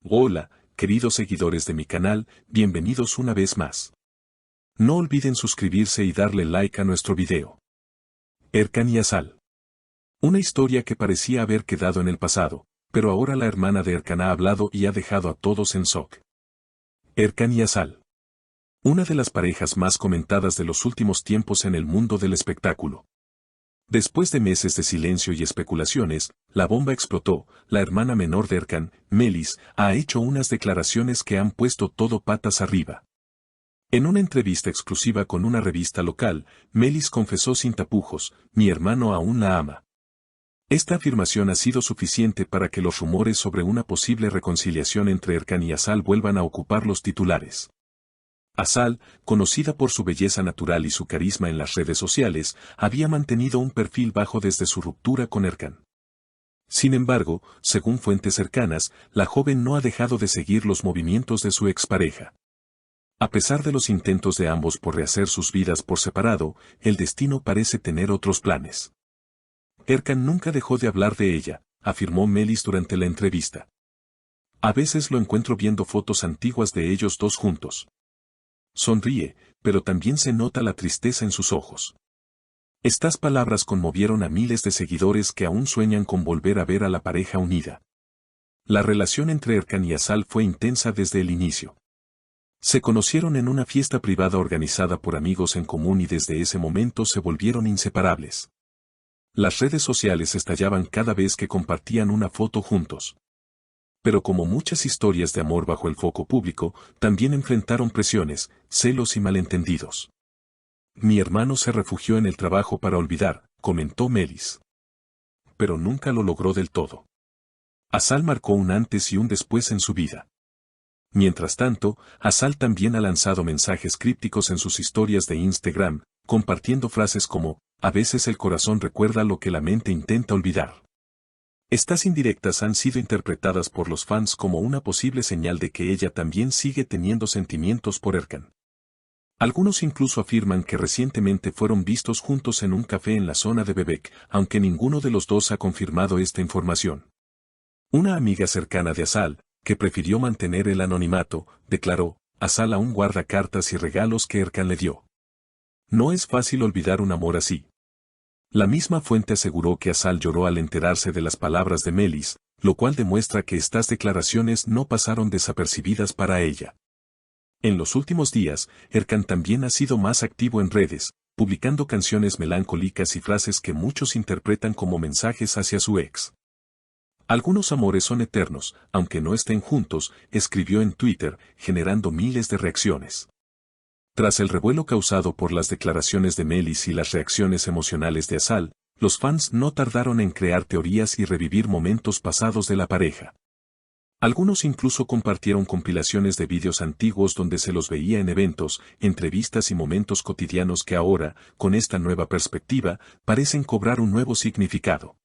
Hola, queridos seguidores de mi canal, bienvenidos una vez más. No olviden suscribirse y darle like a nuestro video. Erkan y Asal. Una historia que parecía haber quedado en el pasado, pero ahora la hermana de Erkan ha hablado y ha dejado a todos en shock. Erkan y Asal. Una de las parejas más comentadas de los últimos tiempos en el mundo del espectáculo. Después de meses de silencio y especulaciones, la bomba explotó. La hermana menor de Erkan, Melis, ha hecho unas declaraciones que han puesto todo patas arriba. En una entrevista exclusiva con una revista local, Melis confesó sin tapujos: "Mi hermano aún la ama". Esta afirmación ha sido suficiente para que los rumores sobre una posible reconciliación entre Erkan y Asal vuelvan a ocupar los titulares. Asal, conocida por su belleza natural y su carisma en las redes sociales, había mantenido un perfil bajo desde su ruptura con Erkan. Sin embargo, según fuentes cercanas, la joven no ha dejado de seguir los movimientos de su expareja. A pesar de los intentos de ambos por rehacer sus vidas por separado, el destino parece tener otros planes. Erkan nunca dejó de hablar de ella, afirmó Melis durante la entrevista. A veces lo encuentro viendo fotos antiguas de ellos dos juntos. Sonríe, pero también se nota la tristeza en sus ojos. Estas palabras conmovieron a miles de seguidores que aún sueñan con volver a ver a la pareja unida. La relación entre Erkan y Asal fue intensa desde el inicio. Se conocieron en una fiesta privada organizada por amigos en común y desde ese momento se volvieron inseparables. Las redes sociales estallaban cada vez que compartían una foto juntos. Pero como muchas historias de amor bajo el foco público, también enfrentaron presiones, celos y malentendidos. Mi hermano se refugió en el trabajo para olvidar, comentó Melis. Pero nunca lo logró del todo. Asal marcó un antes y un después en su vida. Mientras tanto, Asal también ha lanzado mensajes crípticos en sus historias de Instagram, compartiendo frases como: "A veces el corazón recuerda lo que la mente intenta olvidar". Estas indirectas han sido interpretadas por los fans como una posible señal de que ella también sigue teniendo sentimientos por Erkan. Algunos incluso afirman que recientemente fueron vistos juntos en un café en la zona de Bebek, aunque ninguno de los dos ha confirmado esta información. Una amiga cercana de Asal, que prefirió mantener el anonimato, declaró: "Asal aún guarda cartas y regalos que Erkan le dio. No es fácil olvidar un amor así". La misma fuente aseguró que Asal lloró al enterarse de las palabras de Melis, lo cual demuestra que estas declaraciones no pasaron desapercibidas para ella. En los últimos días, Erkan también ha sido más activo en redes, publicando canciones melancólicas y frases que muchos interpretan como mensajes hacia su ex. "Algunos amores son eternos, aunque no estén juntos", escribió en Twitter, generando miles de reacciones. Tras el revuelo causado por las declaraciones de Melis y las reacciones emocionales de Asal, los fans no tardaron en crear teorías y revivir momentos pasados de la pareja. Algunos incluso compartieron compilaciones de vídeos antiguos donde se los veía en eventos, entrevistas y momentos cotidianos que ahora, con esta nueva perspectiva, parecen cobrar un nuevo significado.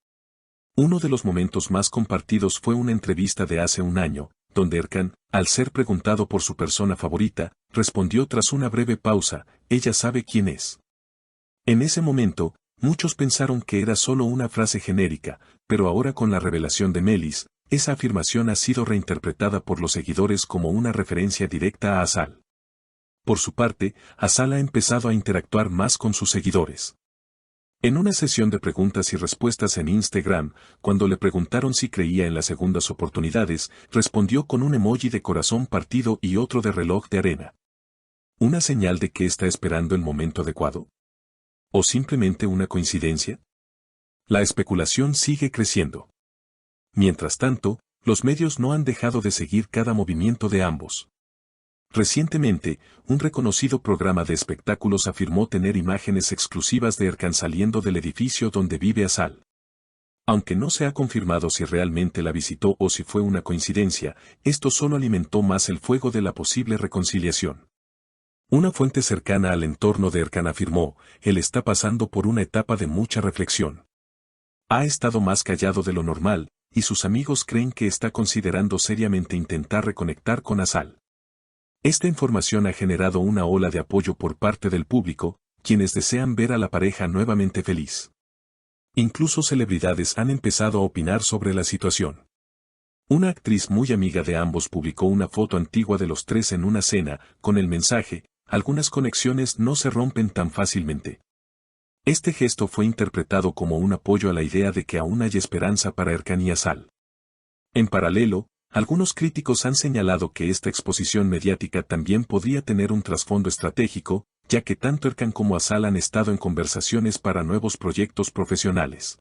Uno de los momentos más compartidos fue una entrevista de hace un año, donde Erkan, al ser preguntado por su persona favorita, respondió tras una breve pausa: "Ella sabe quién es". En ese momento, muchos pensaron que era solo una frase genérica, pero ahora con la revelación de Melis, esa afirmación ha sido reinterpretada por los seguidores como una referencia directa a Asal. Por su parte, Asal ha empezado a interactuar más con sus seguidores. En una sesión de preguntas y respuestas en Instagram, cuando le preguntaron si creía en las segundas oportunidades, respondió con un emoji de corazón partido y otro de reloj de arena. ¿Una señal de que está esperando el momento adecuado? ¿O simplemente una coincidencia? La especulación sigue creciendo. Mientras tanto, los medios no han dejado de seguir cada movimiento de ambos. Recientemente, un reconocido programa de espectáculos afirmó tener imágenes exclusivas de Erkan saliendo del edificio donde vive Asal. Aunque no se ha confirmado si realmente la visitó o si fue una coincidencia, esto solo alimentó más el fuego de la posible reconciliación. Una fuente cercana al entorno de Erkan afirmó: "Él está pasando por una etapa de mucha reflexión. Ha estado más callado de lo normal, y sus amigos creen que está considerando seriamente intentar reconectar con Asal". Esta información ha generado una ola de apoyo por parte del público, quienes desean ver a la pareja nuevamente feliz. Incluso celebridades han empezado a opinar sobre la situación. Una actriz muy amiga de ambos publicó una foto antigua de los tres en una cena, con el mensaje: algunas conexiones no se rompen tan fácilmente. Este gesto fue interpretado como un apoyo a la idea de que aún hay esperanza para Erkan y Azal. En paralelo, algunos críticos han señalado que esta exposición mediática también podría tener un trasfondo estratégico, ya que tanto Erkan como Azal han estado en conversaciones para nuevos proyectos profesionales.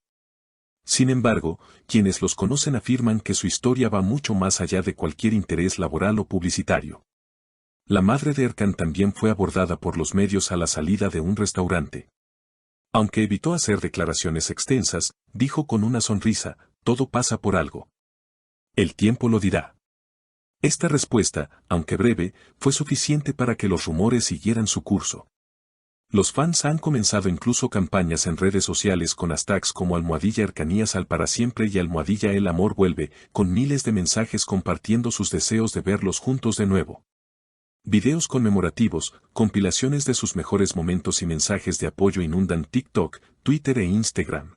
Sin embargo, quienes los conocen afirman que su historia va mucho más allá de cualquier interés laboral o publicitario. La madre de Erkan también fue abordada por los medios a la salida de un restaurante. Aunque evitó hacer declaraciones extensas, dijo con una sonrisa: todo pasa por algo. El tiempo lo dirá. Esta respuesta, aunque breve, fue suficiente para que los rumores siguieran su curso. Los fans han comenzado incluso campañas en redes sociales con hashtags como #Erkan y Azal para siempre y #El amor vuelve, con miles de mensajes compartiendo sus deseos de verlos juntos de nuevo. Videos conmemorativos, compilaciones de sus mejores momentos y mensajes de apoyo inundan TikTok, Twitter e Instagram.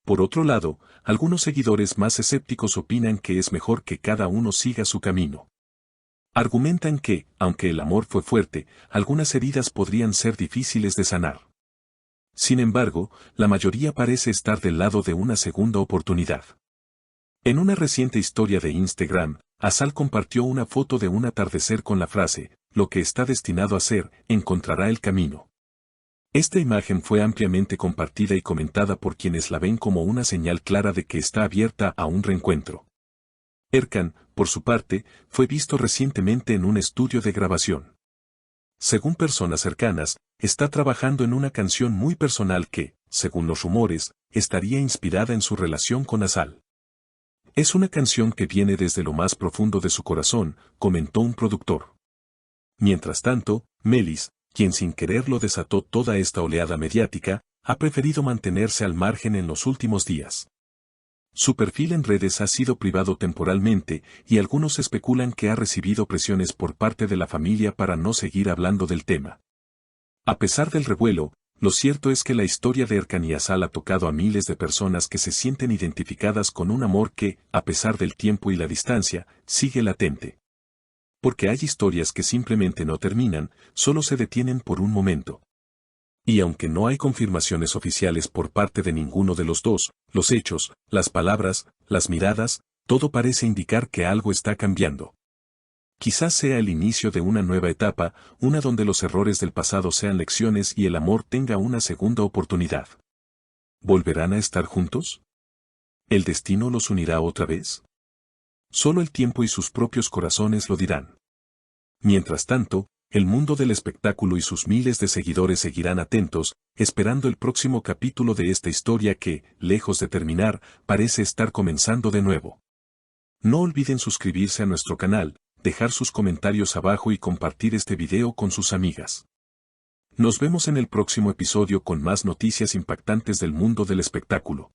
Por otro lado, algunos seguidores más escépticos opinan que es mejor que cada uno siga su camino. Argumentan que, aunque el amor fue fuerte, algunas heridas podrían ser difíciles de sanar. Sin embargo, la mayoría parece estar del lado de una segunda oportunidad. En una reciente historia de Instagram, Azal compartió una foto de un atardecer con la frase: lo que está destinado a ser, encontrará el camino. Esta imagen fue ampliamente compartida y comentada por quienes la ven como una señal clara de que está abierta a un reencuentro. Erkan, por su parte, fue visto recientemente en un estudio de grabación. Según personas cercanas, está trabajando en una canción muy personal que, según los rumores, estaría inspirada en su relación con Azal. Es una canción que viene desde lo más profundo de su corazón, comentó un productor. Mientras tanto, Melis, quien sin quererlo desató toda esta oleada mediática, ha preferido mantenerse al margen en los últimos días. Su perfil en redes ha sido privado temporalmente y algunos especulan que ha recibido presiones por parte de la familia para no seguir hablando del tema. A pesar del revuelo, lo cierto es que la historia de Erkan y Azal ha tocado a miles de personas que se sienten identificadas con un amor que, a pesar del tiempo y la distancia, sigue latente. Porque hay historias que simplemente no terminan, solo se detienen por un momento. Y aunque no hay confirmaciones oficiales por parte de ninguno de los dos, los hechos, las palabras, las miradas, todo parece indicar que algo está cambiando. Quizás sea el inicio de una nueva etapa, una donde los errores del pasado sean lecciones y el amor tenga una segunda oportunidad. ¿Volverán a estar juntos? ¿El destino los unirá otra vez? Solo el tiempo y sus propios corazones lo dirán. Mientras tanto, el mundo del espectáculo y sus miles de seguidores seguirán atentos, esperando el próximo capítulo de esta historia que, lejos de terminar, parece estar comenzando de nuevo. No olviden suscribirse a nuestro canal, dejar sus comentarios abajo y compartir este video con sus amigas. Nos vemos en el próximo episodio con más noticias impactantes del mundo del espectáculo.